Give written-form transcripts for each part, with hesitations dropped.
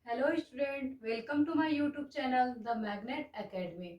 Hello student, welcome to my YouTube channel the Magnet Academy.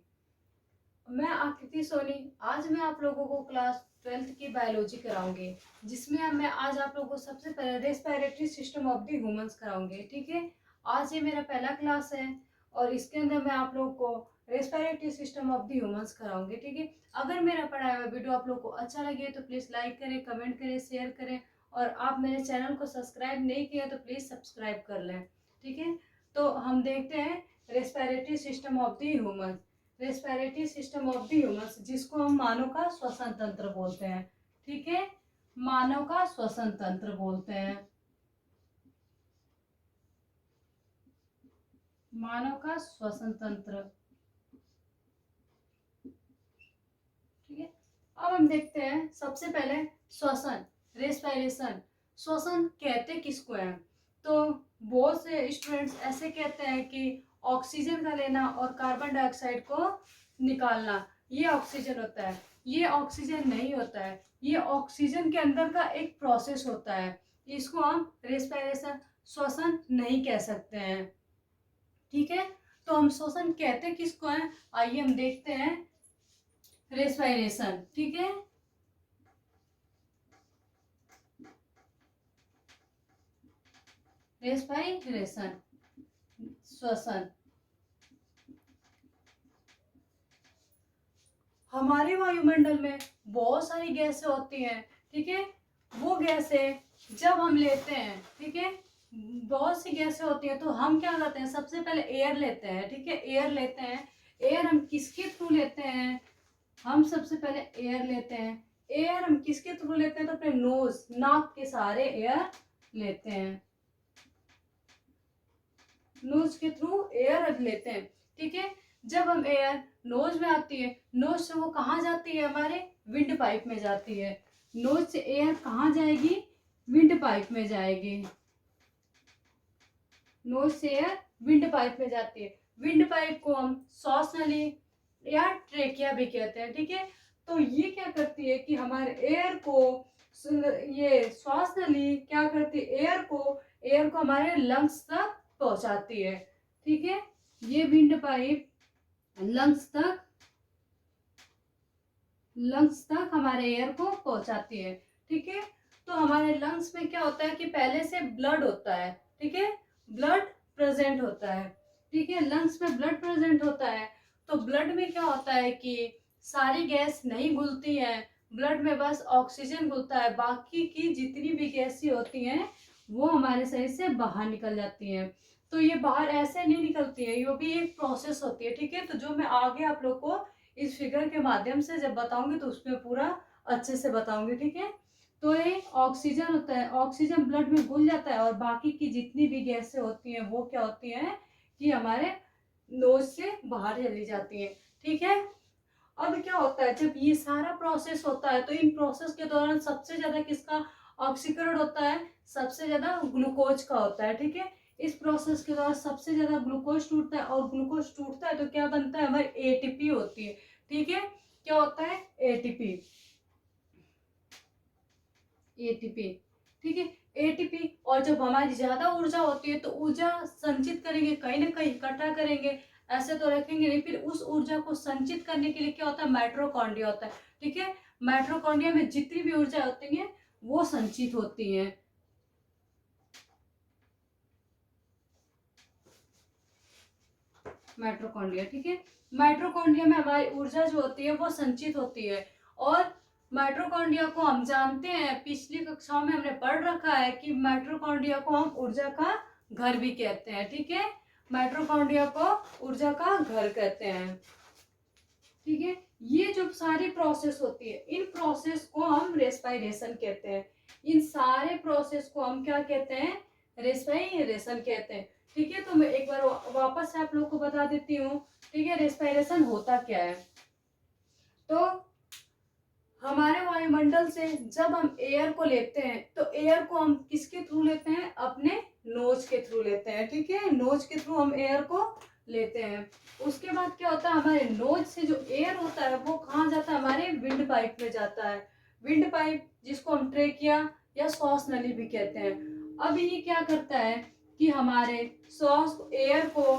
मैं आकृति सोनी। आज मैं आप लोगों को क्लास 12th की बायोलॉजी कराऊंगी, जिसमें मैं आज आप लोगों को सबसे पहले respiratory system of the humans कराऊंगी। ठीक है, आज ये मेरा पहला क्लास है और इसके अंदर मैं आप लोगों को respiratory system of the humans कराऊंगी। ठीक है, अगर मेरा पढ़ाया हुआ वीडियो आप लोग को अच्छा लगे तो प्लीज़ लाइक करें, कमेंट करें, शेयर करें और आप मेरे चैनल को सब्सक्राइब नहीं किया तो प्लीज़ सब्सक्राइब कर लें। ठीक है, तो हम देखते हैं respiratory system of the human. Respiratory system of the humans, जिसको हम मानव का श्वसन तंत्र बोलते हैं। ठीक है, मानव का श्वसन तंत्र बोलते हैं, मानव का श्वसन तंत्र। ठीक है, अब हम देखते हैं सबसे पहले श्वसन, रेस्पिरेशन। श्वसन कहते किसको है? तो बहुत से स्टूडेंट्स ऐसे कहते हैं कि ऑक्सीजन का लेना और कार्बन डाइऑक्साइड को निकालना, ये ऑक्सीजन होता है। ये ऑक्सीजन नहीं होता है, ये ऑक्सीजन के अंदर का एक प्रोसेस होता है। इसको हम रेस्पिरेशन, श्वसन नहीं कह सकते हैं। ठीक है, तो हम श्वसन कहते किसको है? आइए हम देखते हैं रेस्पिरेशन। ठीक है, रेस्पिरेशन, श्वसन। हमारे वायुमंडल में बहुत सारी गैसें होती हैं। ठीक है, वो गैसें जब हम लेते हैं, ठीक है, बहुत सी गैसें होती हैं तो हम क्या करते हैं? सबसे पहले एयर लेते हैं। ठीक है, एयर लेते हैं। एयर हम किसके थ्रू लेते हैं? हम सबसे पहले एयर लेते हैं। एयर हम किसके थ्रू लेते हैं? तो अपने नोज, नाक के सहारे एयर लेते हैं, नोज के थ्रू एयर लेते हैं। ठीक है, जब हम एयर नोज में आती है, नोज से वो कहाँ जाती है? हमारे विंड पाइप में जाती है। नोज से एयर कहाँ जाएगी? विंड पाइप में जाएगी। नोज से एयर विंड पाइप में जाती है। विंड पाइप को हम श्वास नली या ट्रेकिया भी कहते हैं। ठीक है, तो ये क्या करती है कि हमारे एयर को, ये श्वास नली क्या करती है? एयर को हमारे लंग्स तक पहुंचाती है। ठीक है, ये विंड पाइप लंग्स तक हमारे एयर को पहुंचाती है। ठीक है, तो हमारे लंग्स में क्या होता है कि पहले से ब्लड होता है। ठीक है, ब्लड प्रेजेंट होता है। ठीक है, लंग्स में ब्लड प्रेजेंट होता है। तो ब्लड में क्या होता है कि सारी गैस नहीं घुलती है, ब्लड में बस ऑक्सीजन घुलता है। बाकी की जितनी भी गैसें होती हैं वो हमारे शरीर से बाहर निकल जाती हैं। तो ये बाहर ऐसे नहीं निकलती है, ये भी एक प्रोसेस होती है। ठीक है, तो जो मैं आगे आप लोग को इस फिगर के माध्यम से जब बताऊंगी तो उसमें पूरा अच्छे से बताऊंगी। ठीक है, तो ये ऑक्सीजन होता है, ऑक्सीजन ब्लड में घुल जाता है और बाकी की जितनी भी गैसें होती हैं वो क्या होती हैं कि हमारे नोज से बाहर चली जाती हैं। ठीक है, अब क्या होता है जब ये सारा प्रोसेस होता है तो इन प्रोसेस के दौरान सबसे ज्यादा किसका ऑक्सीकरण होता है? सबसे ज्यादा ग्लूकोज का होता है। ठीक है, इस प्रोसेस के दौरान सबसे ज्यादा ग्लूकोज टूटता है और ग्लूकोज टूटता है तो क्या बनता है? हमारी एटीपी होती है। ठीक है, क्या होता है? ATP, ATP. ठीक है, एटीपी। और जब हमारी ज्यादा ऊर्जा होती है तो ऊर्जा संचित करेंगे, कहीं ना कहीं इकट्ठा करेंगे, ऐसे तो रखेंगे नहीं। फिर उस ऊर्जा को संचित करने के लिए क्या होता है? माइटोकॉन्ड्रिया होता है। ठीक है, माइटोकॉन्ड्रिया में जितनी भी ऊर्जा होती है वो संचित होती है। माइटोकॉन्ड्रिया, ठीक है, माइटोकॉन्ड्रिया में हमारी ऊर्जा जो होती है वो संचित होती है। और माइटोकॉन्ड्रिया को हम जानते हैं, पिछली कक्षाओं में हमने पढ़ रखा है कि माइटोकॉन्ड्रिया को हम ऊर्जा का घर भी कहते हैं। ठीक है, माइटोकॉन्ड्रिया को ऊर्जा का घर कहते हैं। ठीक है, ये जो सारी प्रोसेस होती है इन प्रोसेस को हम रेस्पिरेशन कहते हैं। इन सारे प्रोसेस को हम क्या कहते हैं? रेस्पिरेशन कहते हैं। ठीक है, तो मैं एक बार वापस से आप लोग को बता देती हूँ। ठीक है, रेस्पिरेशन होता क्या है? तो हमारे वायुमंडल से जब हम एयर को लेते हैं तो एयर को हम किसके थ्रू लेते हैं? अपने नोज के थ्रू लेते हैं। ठीक है, नोज के थ्रू हम एयर को लेते हैं। उसके बाद क्या होता है? हमारे नोज से जो एयर होता है वो कहाँ जाता है? हमारे विंड पाइप में जाता है। विंड पाइप जिसको हम ट्रेकिया या श्वास नली भी कहते हैं। अब ये क्या करता है कि हमारे श्वास एयर को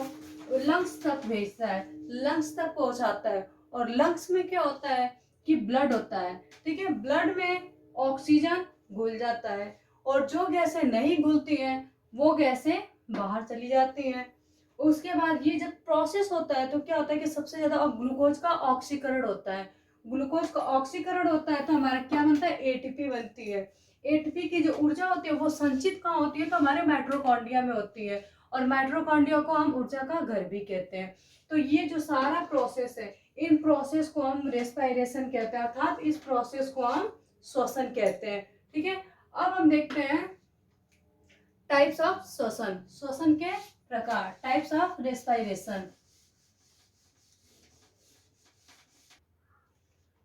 लंग्स तक भेजता है, लंग्स तक पहुंचाता है। और लंग्स में क्या होता है कि ब्लड होता है, ठीक है। ब्लड में ऑक्सीजन घुल जाता है और जो गैसें नहीं घुलती हैं वो गैसें बाहर चली जाती हैं। उसके बाद ये जब प्रोसेस होता है तो क्या होता है कि सबसे ज्यादा ग्लूकोज का ऑक्सीकरण होता है। ग्लूकोज का ऑक्सीकरण होता है तो हमारा क्या बनता है, एटीपी बनती है। एटीपी की जो ऊर्जा होती है वो संचित कहाँ होती है, तो हमारे माइटोकॉन्ड्रिया में होती है। और माइटोकॉन्ड्रिया को हम ऊर्जा का घर भी कहते हैं। तो ये जो सारा प्रोसेस है, इन प्रोसेस को हम रेस्पिरेशन कहते हैं, अर्थात इस प्रोसेस को हम श्वसन कहते हैं, ठीक है। अब हम देखते हैं टाइप्स ऑफ श्वसन, श्वसन के प्रकार, टाइप्स ऑफ रेस्पिरेशन।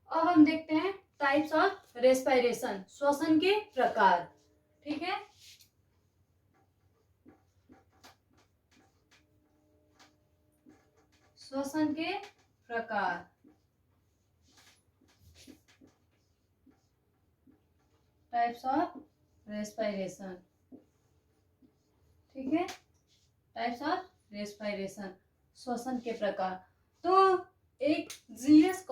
अब हम देखते हैं टाइप्स ऑफ रेस्पिरेशन, श्वसन के प्रकार, ठीक है। श्वसन के प्रकार, टाइप्स ऑफ रेस्पिरेशन, ठीक है। टाइप्स ऑफ रेस्पिरेशन, श्वसन के प्रकार। तो एक जीएस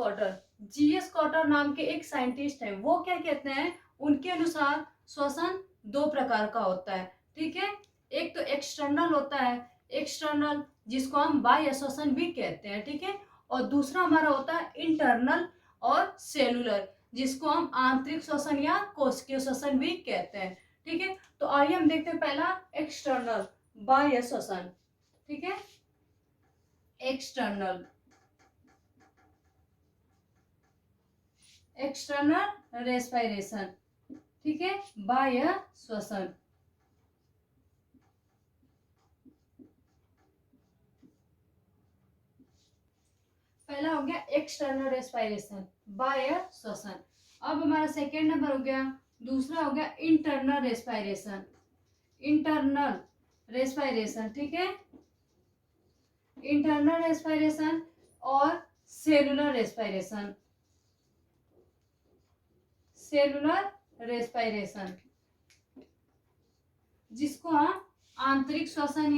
कॉटर नाम के एक साइंटिस्ट हैं, वो क्या कहते हैं, उनके अनुसार श्वसन दो प्रकार का होता है, ठीक है। एक तो एक्सटर्नल होता है, एक्सटर्नल जिसको हम बाह्य श्वसन भी कहते हैं, ठीक है। और दूसरा हमारा होता है इंटरनल और सेलुलर, जिसको हम आंतरिक श्वसन या कोशिकीय श्वसन भी कहते हैं, ठीक है। तो आइए हम देखते हैं पहला एक्सटर्नल, बाह्य श्वसन, ठीक है। एक्सटर्नल, एक्सटर्नल रेस्पिरेशन, ठीक है, बाह्य श्वसन। पहला हो गया एक्सटर्नल रेस्पिरेशन, बाह्य श्वसन। अब हमारा सेकेंड नंबर हो गया, दूसरा हो गया इंटरनल रेस्पिरेशन, इंटरनल रेस्पिरेशन, ठीक है। इंटरनल रेस्पिरेशन और सेलुलर रेस्पिरेशन, सेलुलर रेस्पिरेशन जिसको हम आंतरिक श्वसन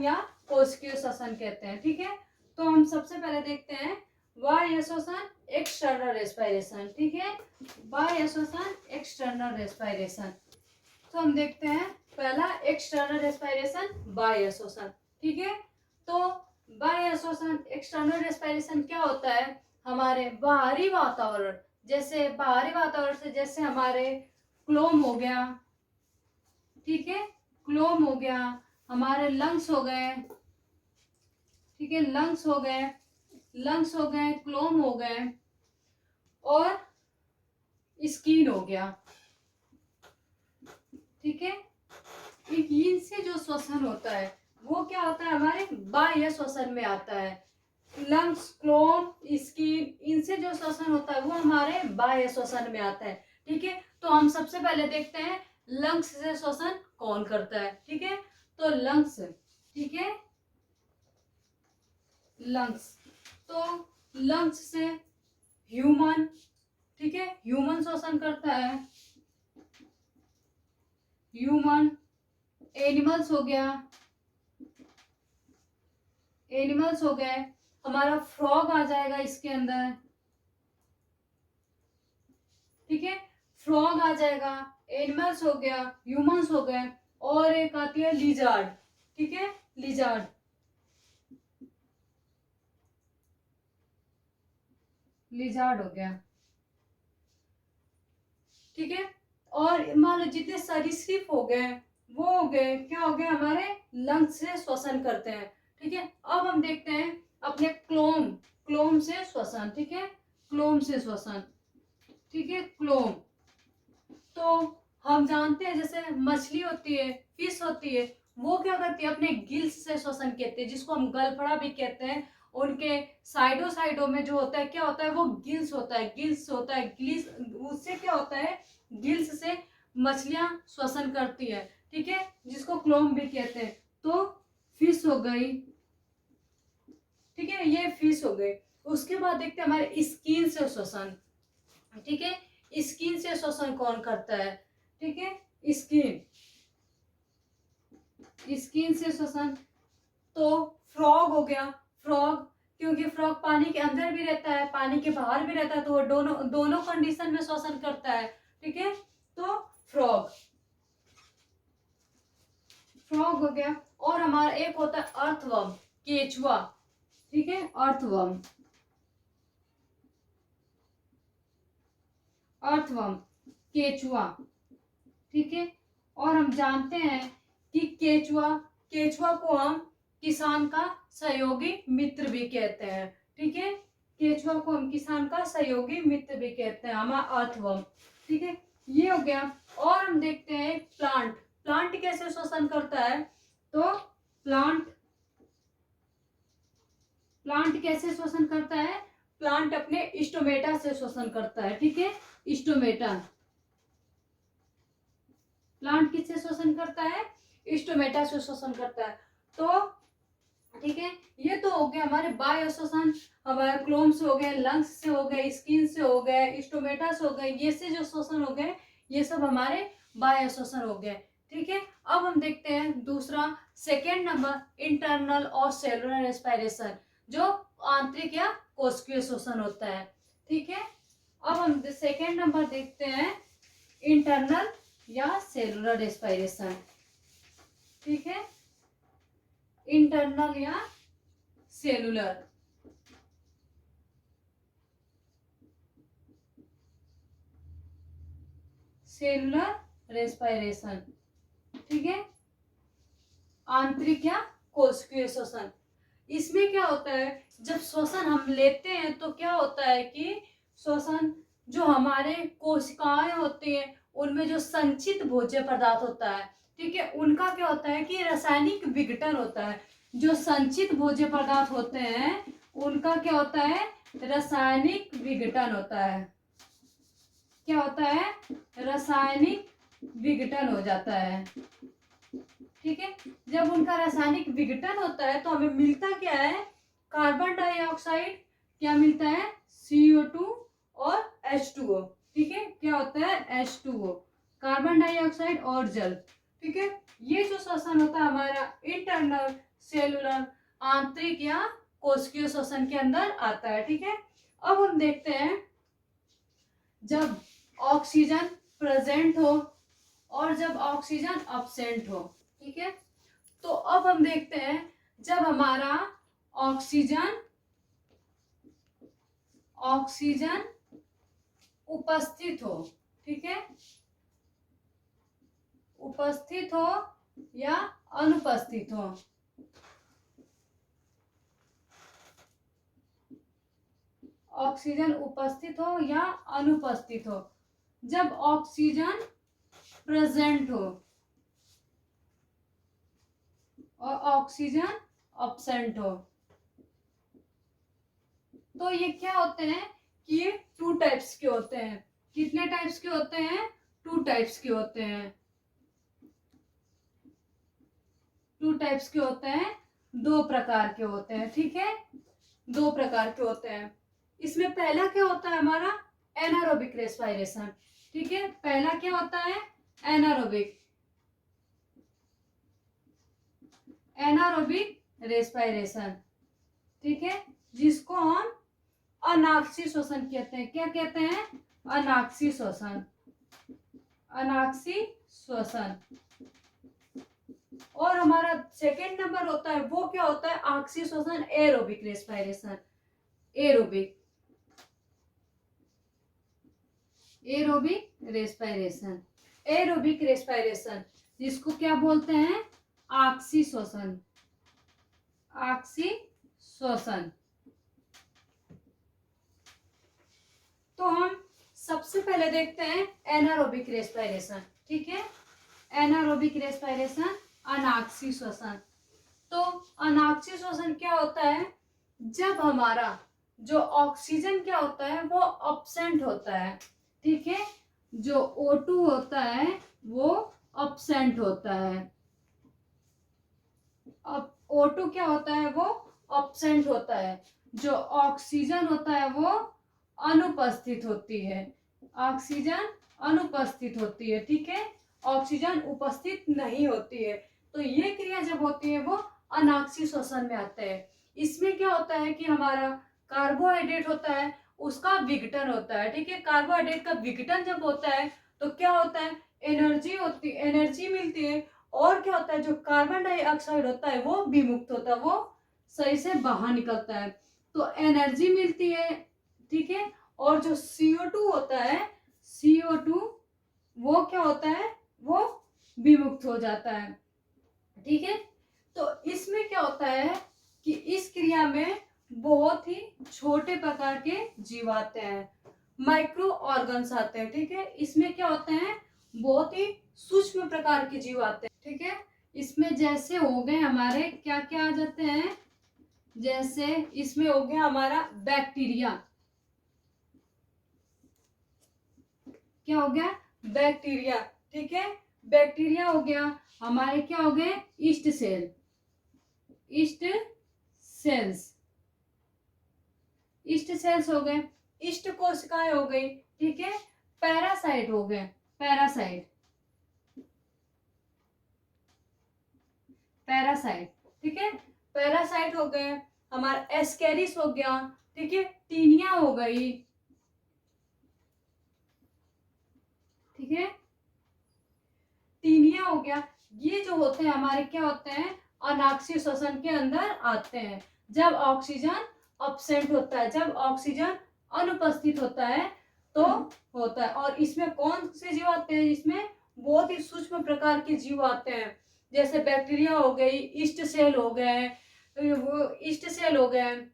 या कोशिकीय श्वसन कहते हैं, ठीक है। तो हम सबसे पहले देखते हैं बाह्य श्वसन, एक्सटर्नल रेस्पिरेशन, ठीक है। बाह्य श्वसन, एक्सटर्नल रेस्पिरेशन। तो हम देखते हैं पहला एक्सटर्नल रेस्पिरेशन, बाह्य श्वसन, ठीक है। तो बाह्य श्वसन, एक्सटर्नल रेस्पिरेशन क्या होता है, हमारे बाहरी वातावरण, जैसे बाहरी वातावरण से जैसे हमारे क्लोम हो गया, ठीक है, क्लोम हो गया, हमारे लंग्स हो गए, ठीक है, लंग्स हो गए, लंग्स हो गए, क्लोम हो गए और स्किन हो गया, ठीक है। इनसे जो श्वसन होता है वो क्या होता है, हमारे बाह्य श्वसन में आता है। लंग्स, क्लोम, स्किन, इनसे जो श्वसन होता है वो हमारे बाह्य श्वसन में आता है, ठीक है। तो हम सबसे पहले देखते हैं लंग्स से श्वसन कौन करता है, ठीक है। तो लंग्स, ठीक है, लंग्स, तो लंग्स से ह्यूमन, ठीक है, ह्यूमन श्वसन करता है, ह्यूमन। एनिमल्स हो गया, एनिमल्स हो गए, हमारा फ्रॉग आ जाएगा इसके अंदर, ठीक है, फ्रॉग आ जाएगा, एनिमल्स हो गया, ह्यूमंस हो गए, और एक आती है लिजार्ड, ठीक है, लिजार्ड, लिजार्ड हो गया, ठीक है। और मान लो जितने सरीसृप हो गए वो हो गए, क्या हो गए, हमारे लंग्स से श्वसन करते हैं, ठीक है। अब हम देखते हैं अपने क्लोम, क्लोम से श्वसन, ठीक है, क्लोम से श्वसन, ठीक है, क्लोम। तो हम जानते हैं जैसे मछली होती है, फिश होती है, वो क्या करती है, अपने गिल्स से श्वसन करती है, जिसको हम गलफड़ा भी कहते हैं। उनके साइडों साइडों में जो होता है क्या होता है, वो गिल्स होता है, गिल्स होता है, गिल्स, उससे क्या होता है, गिल्स से मछलियां श्वसन करती है, ठीक है, जिसको क्लोम भी कहते हैं। तो फिश हो गई, ठीक है, ये फिश हो गई। उसके बाद देखते हैं हमारे स्किन से श्वसन, ठीक है, स्किन से श्वसन कौन करता है, ठीक है, स्किन, स्किन से श्वसन। तो फ्रॉग हो गया, फ्रॉग, क्योंकि फ्रॉग पानी के अंदर भी रहता है, पानी के बाहर भी रहता है, तो वो दोनों दोनों कंडीशन में श्वसन करता है। ठीक है, तो फ्रॉग, फ्रॉग हो गया। और हमारा एक होता है अर्थवर्म, केचुआ। ठीक है, अर्थवर्म, अर्थवर्म, केचुआ। ठीक है, और हम जानते हैं कि केचुआ, केचुआ को हम किसान का सहयोगी मित्र भी कहते हैं। ठीक है, केचुआ को हम किसान का सहयोगी मित्र भी कहते हैं, हमारा अर्थवर्म। ठीक है, ये हो गया। और हम देखते हैं प्लांट, प्लांट कैसे श्वसन करता है। तो प्लांट, प्लांट कैसे श्वसन करता है, प्लांट अपने स्टोमेटा से श्वसन करता है। ठीक है, स्टोमेटा, प्लांट किससे श्वसन करता है, स्टोमेटा से श्वसन करता है। तो ठीक है, ये तो हो गया हमारे बाह्य श्वसन, हमारे क्लोम से हो गए, लंग्स से हो गए, स्किन से हो गए, स्टोमेटा से हो गए, ये से जो श्वसन हो गए ये सब हमारे बाह्य श्वसन हो गए। ठीक है, अब हम देखते हैं दूसरा, सेकेंड नंबर, इंटरनल और सेलुलर रेस्पिरेशन, जो आंतरिक या कोशिकीय श्वसन होता है। ठीक है, अब हम सेकेंड नंबर देखते हैं, इंटरनल या सेलुलर रेस्पिरेशन। ठीक है, इंटरनल या सेलुलर, सेलुलर रेस्पिरेशन। ठीक है, आंतरिक या कोशिकीय श्वसन। इसमें क्या होता है, जब श्वसन हम लेते हैं तो क्या होता है कि श्वसन, जो हमारे कोशिकाएं होती हैं उनमें जो संचित भोज्य पदार्थ होता है, ठीक है, उनका क्या होता है कि रासायनिक विघटन होता है। जो संचित भोज्य पदार्थ होते हैं उनका क्या होता है, रासायनिक विघटन होता है। क्या होता है, रासायनिक विघटन हो जाता है। ठीक है, जब उनका रासायनिक विघटन होता है तो हमें मिलता क्या है, कार्बन डाइऑक्साइड, क्या मिलता है, CO2 और H2O। ठीक है, क्या होता है, H2O, कार्बन डाइऑक्साइड और जल। ठीक है, ये जो श्वसन होता है हमारा इंटरनल, सेलुलर, आंतरिक या कोशिकीय श्वसन के अंदर आता है। ठीक है, अब हम देखते हैं जब ऑक्सीजन प्रेजेंट हो और जब ऑक्सीजन अब्सेंट हो। ठीक है, तो अब हम देखते हैं जब हमारा ऑक्सीजन, ऑक्सीजन उपस्थित हो। ठीक है, उपस्थित हो या अनुपस्थित हो, ऑक्सीजन उपस्थित हो या अनुपस्थित हो। जब ऑक्सीजन प्रेजेंट हो और ऑक्सीजन अब्सेंट हो, तो ये क्या होते हैं कि ये 2 टाइप्स के होते हैं। कितने टाइप्स के होते हैं, 2 टाइप्स के होते हैं। 2 टाइप्स के होते हैं, 2 प्रकार के होते हैं। ठीक है, 2 प्रकार के होते हैं। इसमें पहला क्या होता है हमारा, एनारोबिक रेस्पिरेशन। ठीक है, पहला क्या होता है, एनारोबिक, एनारोबिक रेस्पिरेशन। ठीक है, जिसको हम अनाक्षी श्वसन कहते हैं। क्या कहते हैं, अनाक्षी श्वसन, अनाक्षी श्वसन। और हमारा सेकेंड नंबर होता है वो क्या होता है, आक्षी श्वसन, aerobic respiration, aerobic, aerobic respiration, aerobic respiration, जिसको क्या बोलते हैं, आक्षी श्वसन, आक्षी श्वसन। तो हम सबसे पहले देखते हैं एनारोबिक रेस्पिरेशन। ठीक है, एनारोबिक रेस्पिरेशन, अनाक्षी श्वसन। तो अनाक्षी श्वसन क्या होता है, जब हमारा जो ऑक्सीजन क्या होता है वो अब्सेंट होता है। ठीक है, जो O2 होता है वो अब्सेंट होता है। अब O2 क्या होता है, वो अब्सेंट होता है। जो ऑक्सीजन होता है वो अनुपस्थित होती है, ऑक्सीजन अनुपस्थित होती है। ठीक है, ऑक्सीजन उपस्थित नहीं होती है। तो ये क्रिया जब होती है वो अनाक्षी श्वसन में आते हैं। इसमें क्या होता है कि हमारा कार्बोहाइड्रेट होता है, उसका विघटन होता है, ठीक है। कार्बोहाइड्रेट का विघटन जब होता है तो क्या होता है, एनर्जी मिलती है, और क्या होता है, जो कार्बन डाइऑक्साइड होता है वो विमुक्त होता है, वो सही से बाहर निकलता है, तो एनर्जी मिलती है, ठीक है। और जो CO2 होता है, CO2 वो क्या होता है, वो विमुक्त हो जाता है, ठीक है। तो इसमें क्या होता है कि इस क्रिया में बहुत ही छोटे प्रकार के जीव आते हैं, माइक्रो ऑर्गन्स आते हैं, ठीक है। इसमें क्या होते हैं, बहुत ही सूक्ष्म प्रकार के जीव आते हैं, ठीक है। इसमें जैसे हो गए हमारे क्या क्या आ जाते हैं, जैसे इसमें हो गया हमारा बैक्टीरिया, क्या हो गया, बैक्टीरिया, ठीक है। बैक्टीरिया हो गया, हमारे क्या हो गए, ईस्ट सेल्स हो गए, ईस्ट कोशिकाएं हो गई, ठीक है। पैरासाइट हो गए, पैरासाइट, ठीक है। पैरासाइट हो गए, हमारा एस्केरिस हो गया, ठीक है। टीनिया हो गई, ठीक है, टीनिया हो गया। ये जो होते हैं हमारे क्या होते हैं, अनाक्षी श्वसन के अंदर आते हैं जब ऑक्सीजन अब्सेंट होता है, जब ऑक्सीजन अनुपस्थित होता है तो होता है। और इसमें कौन से जीव आते हैं, इसमें बहुत ही सूक्ष्म प्रकार के जीव आते हैं, जैसे बैक्टीरिया हो गई, ईस्ट सेल हो गए, वो ईस्ट सेल हो गए,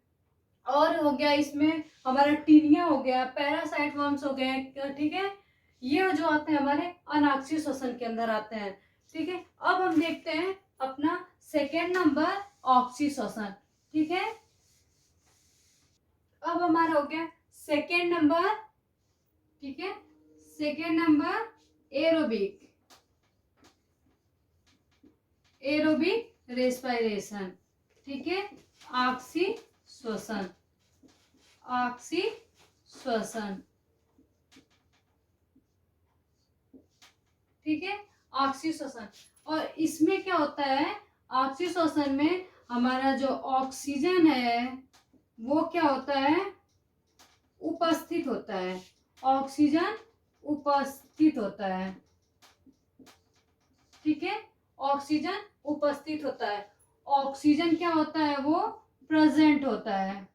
और हो गया इसमें हमारा टीनिया हो गया, पैरासाइट वर्म्स हो गए, ठीक है। ये जो आते हैं हमारे अनाक्षी श्वसन के अंदर आते हैं, ठीक है। अब हम देखते हैं अपना सेकेंड नंबर ऑक्सी श्वसन, ठीक है। अब हमारा हो गया सेकेंड नंबर, ठीक है, सेकेंड नंबर एरोबिक रेस्पिरेशन, ठीक है। ऑक्सी श्वसन, ठीक है, ऑक्सी श्वसन। और इसमें क्या होता है, ऑक्सी श्वसन में हमारा जो ऑक्सीजन है वो क्या होता है, उपस्थित होता है, ऑक्सीजन उपस्थित होता है, ठीक है। ऑक्सीजन उपस्थित होता है, ऑक्सीजन क्या होता है, वो प्रेजेंट होता है,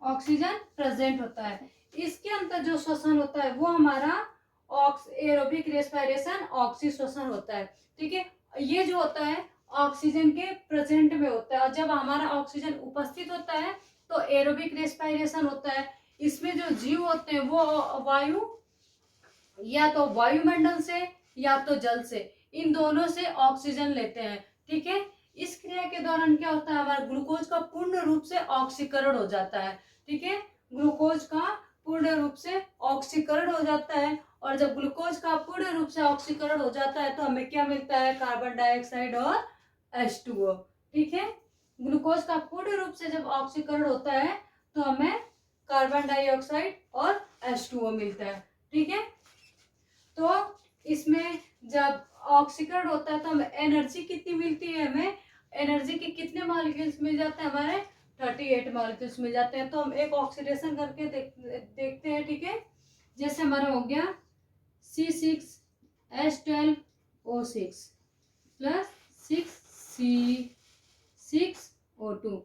ऑक्सीजन प्रेजेंट होता है। इसके अंदर जो श्वसन होता है वो हमारा एरोबिक रेस्पिरेशन ऑक्सी श्वसन होता है, ठीक है। ये जो होता है ऑक्सीजन के प्रेजेंट में होता है, और जब हमारा ऑक्सीजन उपस्थित होता है तो एरोबिक रेस्पिरेशन होता है। इसमें जो जीव होते हैं वो वायु, या तो वायुमंडल से या तो जल से, इन दोनों से ऑक्सीजन लेते हैं, ठीक है। इस क्रिया के दौरान क्या होता है, हमारा ग्लूकोज का पूर्ण रूप से ऑक्सीकरण हो जाता है, ठीक है। ग्लूकोज का पूर्ण रूप से ऑक्सीकरण हो जाता है, और जब ग्लूकोज का पूर्ण रूप से ऑक्सीकरण हो जाता है तो हमें क्या मिलता है, कार्बन डाइऑक्साइड और H2O, ठीक है। ग्लूकोज का पूर्ण रूप से जब ऑक्सीकरण होता है तो हमें कार्बन डाइऑक्साइड और H2O मिलता है, ठीक है। तो इसमें जब ऑक्सीकरण होता है तो हमें एनर्जी कितनी मिलती है, हमें एनर्जी के कितने मॉलिक्यूल्स मिल जाते हैं, हमारे 38 मॉलिक्यूल्स मिल जाते हैं। तो हम एक ऑक्सीडेशन करके देखते हैं, ठीक है। जैसे हमारा हो गया C6H12O6 प्लस 6C6O2,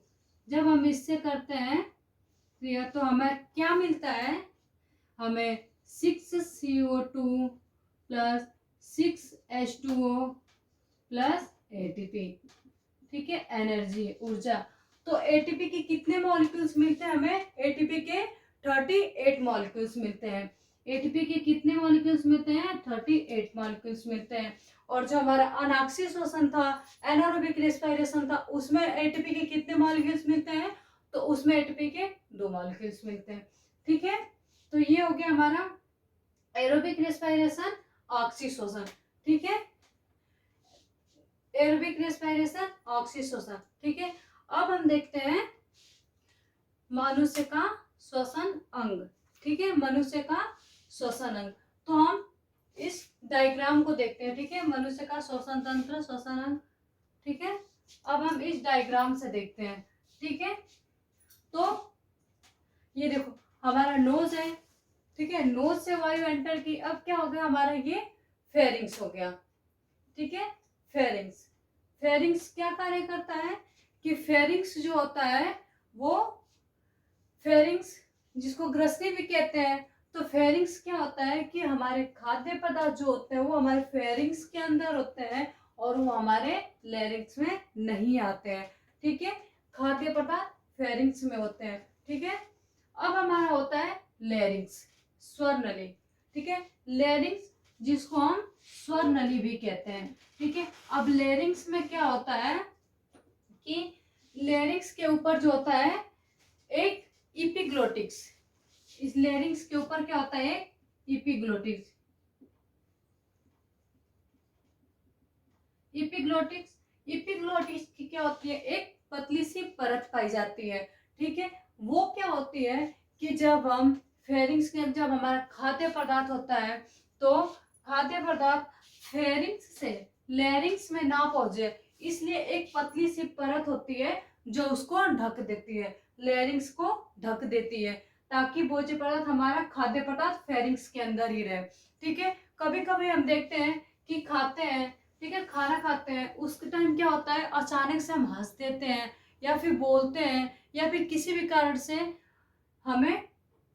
जब हम इससे करते हैं क्रिया तो हमें क्या मिलता है, हमें 6CO2 plus 6H2O plus ATP, ठीक है, एनर्जी, ऊर्जा। तो ATP के कितने मॉलिक्यूल्स मिलते हैं हमें, ATP के 38 मॉलिक्यूल्स मिलते हैं, ATP के कितने मॉलिक्यूल्स मिलते हैं, 38 मॉलिक्यूल्स मिलते हैं। और जो हमारा अनाक्षी श्वसन था, एनारोबिक रेस्पिरेशन था, उसमें ATP के कितने मॉलिक्यूल्स मिलते हैं, तो उसमें ATP के 2 मॉलिक्यूल्स मिलते हैं, ठीक है। तो ये हो गया हमारा एरोबिक रेस्पिरेशन ऑक्सी श्वसन, ठीक है, एरोबिक रेस्पिरेशन ऑक्सी श्वसन, ठीक है। अब हम देखते हैं मनुष्य का श्वसन अंग, ठीक है, मनुष्य का श्वसन अंग। तो हम इस डायग्राम को देखते हैं, ठीक है, मनुष्य का श्वसन तंत्र, श्वसन अंग, ठीक है। अब हम इस डायग्राम से देखते हैं, ठीक है। तो ये देखो हमारा नोज है, ठीक है, नोज से वायु एंटर की, अब क्या हो गया हमारा, ये फेरिंग्स हो गया, ठीक है। फेरिंग्स, फेरिंग्स क्या कार्य करता है कि फेरिंग्स जो होता है वो, फेरिंग्स जिसको ग्रसनी भी कहते हैं, तो फेरिंग्स क्या होता है कि हमारे खाद्य पदार्थ जो होते हैं वो हमारे फेरिंग्स के अंदर होते हैं और वो हमारे लैरिंग्स में नहीं आते हैं, ठीक है। खाद्य पदार्थ फेरिंग्स में होते हैं, ठीक है। अब हमारा होता है लैरिंग्स, स्वर नली, ठीक है। लैरिंग्स जिसको हम स्वर नली भी कहते हैं, ठीक है। अब लैरिंग्स में क्या होता है कि लैरिंग्स के ऊपर जो होता है एक इपिग्लोटिक्स, इस लैरिंग्स के ऊपर क्या होता है, इपिग्लोटिक्स, इपिग्लोटिक्स, इपिग्लोटिक्स की क्या होती है, एक पतली सी परत पाई जाती है, ठीक है। वो क्या होती है कि जब हम फेरिंग्स के, जब हमारा खाद्य पदार्थ होता है तो खाद्य पदार्थ फेरिंग्स से लैरिंग्स में ना पहुंचे, इसलिए एक पतली सी परत होती है जो उसको ढक देती है, लैरिंग्स को ढक देती है, ताकि भोज्य पदार्थ हमारा खाद्य पदार्थ फेरिंग्स के अंदर ही रहे, ठीक है। कभी कभी हम देखते हैं कि खाते हैं, ठीक है, खाना खाते हैं, उस टाइम क्या होता है अचानक से हम हंस देते हैं या फिर बोलते हैं या फिर किसी भी कारण से हमें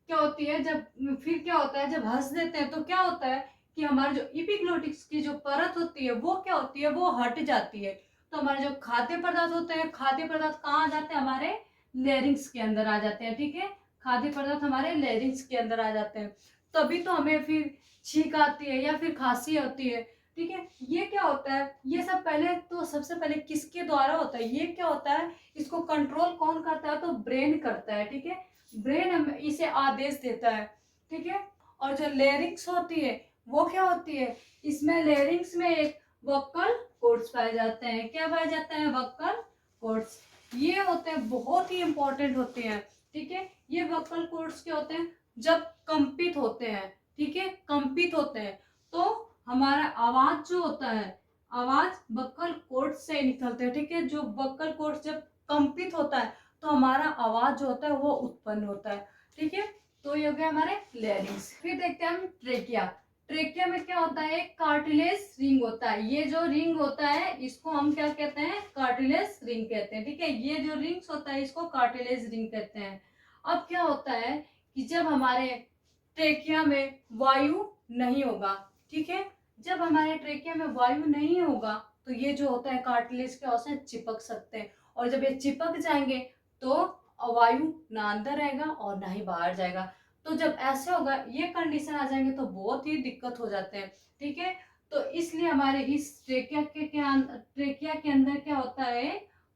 क्या होती है, जब फिर क्या होता है जब हंस देते हैं तो क्या होता है कि हमारे जो इपिग्लोटिक्स की जो परत होती है वो क्या होती है, वो हट जाती है, तो हमारे जो खाद्य पदार्थ होते हैं, खाद्य पदार्थ कहाँ आ जाते हैं, हमारे लैरिंग्स के अंदर आ जाते हैं, ठीक है। खाद्य पदार्थ हमारे लैरिंग्स के अंदर आ जाते हैं, तभी तो हमें फिर छींक आती है या फिर खांसी होती है, ठीक है। ये क्या होता है, ये सब पहले तो सबसे पहले किसके द्वारा होता है, ये क्या होता है, इसको कंट्रोल कौन करता है, तो ब्रेन करता है, ठीक है। ब्रेन हम इसे आदेश देता है, ठीक है। और जो लैरिंग्स होती है वो क्या होती है, इसमें लैरिंग्स में एक वोकल कॉर्ड्स पाए जाते हैं, क्या पाए जाते हैं, वोकल कॉर्ड्स, ये होते हैं बहुत ही इंपॉर्टेंट होते हैं, ठीक है। ये वोकल कॉर्ड्स क्या होते हैं, जब कंपित होते हैं, ठीक है, कंपित होते हैं तो हमारा आवाज जो होता है, आवाज वोकल कॉर्ड से निकलते हैं, ठीक है। जो वोकल कॉर्ड जब कंपित होता है तो हमारा आवाज जो होता है वो उत्पन्न होता है, ठीक है। तो ये हो गया हमारे लैरिंग्स। फिर देखते हैं हम ट्रेकिया। ट्रेकिया में क्या होता है, एक कार्टिलेज रिंग होता है, ये जो रिंग होता है इसको हम क्या कहते हैं, कार्टिलेज रिंग कहते हैं, ठीक है। ये जो रिंग्स होता है इसको कार्टिलेज रिंग कहते हैं। अब क्या होता है कि जब हमारे ट्रेकिया में वायु नहीं होगा, ठीक है, जब हमारे ट्रेकिया में वायु नहीं होगा तो ये जो होता है कार्टिलेज के औसत चिपक सकते हैं, और जब ये चिपक जाएंगे तो वायु ना अंदर रहेगा और ना ही बाहर जाएगा, तो जब ऐसे होगा, ये कंडीशन आ जाएंगे तो बहुत ही दिक्कत हो जाते हैं, ठीक है। तो इसलिए हमारे इस ट्रेकिया के अंदर क्या होता है,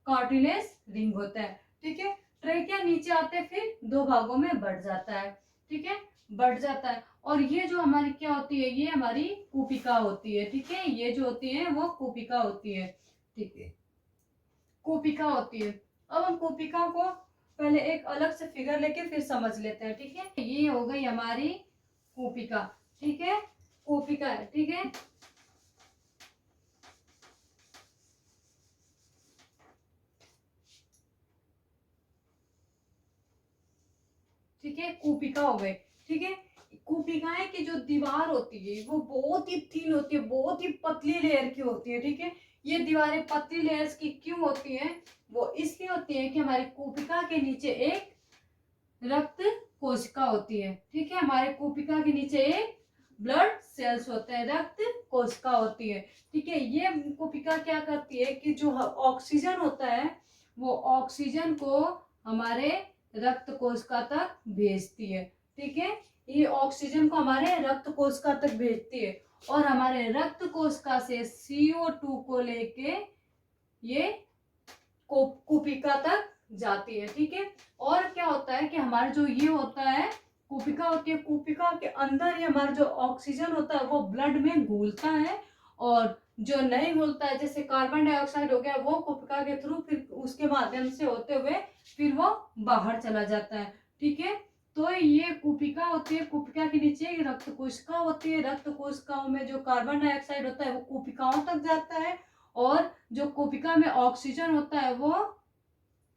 कार्टिलेज रिंग होता है, ठीक है। ट्रेकिया नीचे आते फिर दो भागों में बढ़ जाता है, ठीक है, बढ़ जाता है। और ये जो हमारी क्या होती है, ये हमारी कूपिका होती है, ठीक है, ये जो होती है वो कूपिका होती है, ठीक है, कूपिका होती है। अब हम कूपिका को पहले एक अलग से फिगर लेके फिर समझ लेते हैं, ठीक है। ये हो गई हमारी कूपिका, ठीक है, कूपिका है, ठीक है। ठीक है, कूपिका हो गए, ठीक है। कूपिकाएं की जो दीवार होती है वो बहुत ही थिन होती है, बहुत ही पतली लेयर की होती है, ठीक है। ये दीवारें पतली लेयर्स की क्यों होती हैं, वो इसलिए होती है कि हमारी कूपिका के नीचे एक रक्त कोशिका होती है, ठीक है। हमारे कूपिका के नीचे एक ब्लड सेल्स होते हैं, रक्त कोशिका होती है, ठीक है। ये कूपिका क्या करती है कि जो ऑक्सीजन होता है वो ऑक्सीजन को हमारे रक्त कोशिका तक भेजती है, ठीक है। ये ऑक्सीजन को हमारे रक्त कोशिका तक भेजती है और हमारे रक्त कोशिका से CO2 को लेके ये कूपिका तक जाती है, ठीक है। और क्या होता है कि हमारे जो ये होता है कूपिका होती है, कूपिका के अंदर ही हमारा जो ऑक्सीजन होता है वो ब्लड में घुलता है, और जो नहीं घुलता है जैसे कार्बन डाइऑक्साइड हो गया वो कूपिका के थ्रू फिर उसके माध्यम से होते हुए फिर वो बाहर चला जाता है, ठीक है। तो ये कूपिका होती है, कूपिका के नीचे रक्त कोशिका होती है, रक्त कोशिकाओं में जो कार्बन डाइऑक्साइड होता है वो कूपिकाओं तक जाता है, और जो कूपिका में ऑक्सीजन होता है वो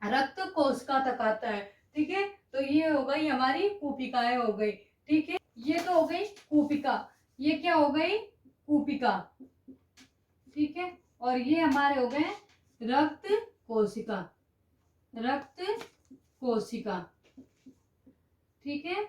रक्त कोशिका तक आता है। ठीक है, तो ये हो गई हमारी कूपिकाएं हो गई। ठीक है, ये तो हो गई कूपिका, ये क्या हो गई कूपिका। ठीक है, और ये हमारे हो गए रक्त कोशिका, रक्त कोशिका। ठीक है,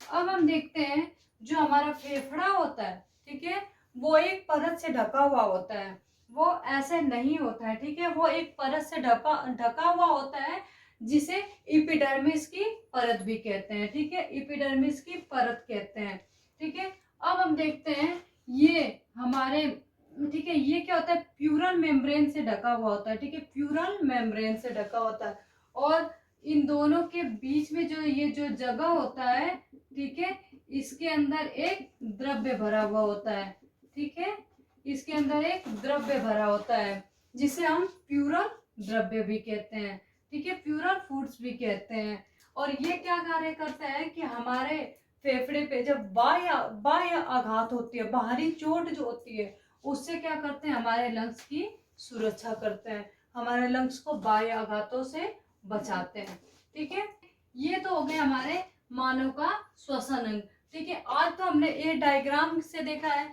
अब हम देखते हैं जो हमारा फेफड़ा होता है, ठीक है, वो एक परत से ढका हुआ होता है, वो ऐसे नहीं होता है। ठीक है, वो एक परत से ढका ढका हुआ होता है, जिसे एपिडर्मिस की परत भी कहते हैं। ठीक है, एपिडर्मिस की परत कहते हैं। ठीक है, अब हम देखते हैं ये हमारे, ठीक है, ये क्या होता है, प्यूरल मेम्ब्रेन से ढका हुआ होता है। ठीक है, प्यूरल मेम्ब्रेन से ढका होता है, और इन दोनों के बीच में जो ये जो जगह होता है, ठीक है, इसके अंदर एक द्रव्य भरा हुआ होता है। ठीक है, इसके अंदर एक द्रव्य भरा होता है, जिसे हम प्यूरल द्रव्य भी कहते हैं। ठीक है, प्यूरल फूड्स भी कहते हैं। और ये क्या कार्य करता है कि हमारे फेफड़े पे जब बाह्य आघात होती है, बाहरी चोट जो होती है, उससे क्या करते हैं, हमारे लंग्स की सुरक्षा करते हैं, हमारे लंग्स को बाह्य आघातों से बचाते हैं। ठीक है, ये तो हो गए हमारे मानव का श्वसन अंग। ठीक है, आज तो हमने ये डायग्राम से देखा है,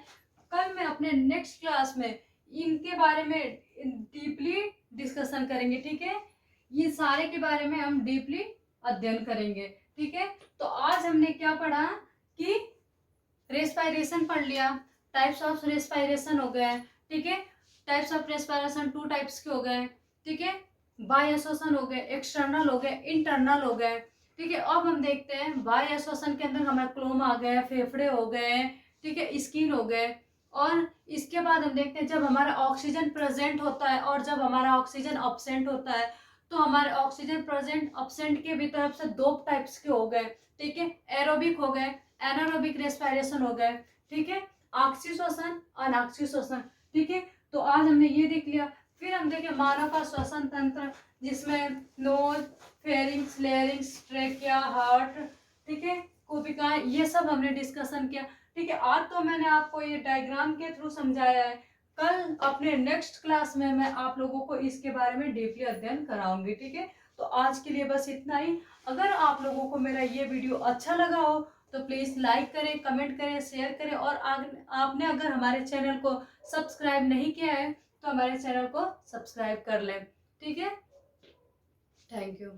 कल मैं अपने नेक्स्ट क्लास में इनके बारे में डीपली डिस्कशन करेंगे। ठीक है, ये सारे के बारे में हम डीपली अध्ययन करेंगे। ठीक है, तो आज हमने क्या पढ़ा कि रेस्पायरेशन पढ़ लिया, टाइप्स ऑफ रेस्पायरेशन हो गए। ठीक है, टाइप्स ऑफ रेस्पायरेशन 2 टाइप्स के हो गए। ठीक है, बाह्य श्वसन हो गए, एक्सटर्नल हो गए, इंटरनल हो गए। ठीक है, अब हम देखते हैं बाह्य श्वसन के अंदर हमारे क्लोम आ गए, फेफड़े हो गए, ठीक है, स्किन हो गए। और इसके बाद हम देखते हैं जब हमारा ऑक्सीजन प्रेजेंट होता है और जब हमारा ऑक्सीजन अब्सेंट होता है, तो हमारे ऑक्सीजन प्रेजेंट अब्सेंट के भी तरफ से 2 टाइप्स के हो गए। ठीक है, एरोबिक हो गए, एनारोबिक रेस्पायरेशन हो गए। ठीक है, आक्सीय श्वसन, अनाक्सीय श्वसन। ठीक है, तो आज हमने ये देख लिया। फिर हम देखें मानव का श्वसन तंत्र, जिसमें nose, pharynx, larynx, trachea, heart, ठीक है, कोशिकाएं, ये सब हमने डिस्कशन किया। ठीक है, आज तो मैंने आपको ये डायग्राम के थ्रू समझाया है, कल अपने नेक्स्ट क्लास में मैं आप लोगों को इसके बारे में डीपली अध्ययन कराऊंगी। ठीक है, तो आज के लिए बस इतना ही। अगर आप लोगों को मेरा ये वीडियो अच्छा लगा हो तो प्लीज़ लाइक करें, कमेंट करें, शेयर करें, और आपने अगर हमारे चैनल को सब्सक्राइब नहीं किया है तो हमारे चैनल को सब्सक्राइब कर लें। ठीक है, थैंक यू।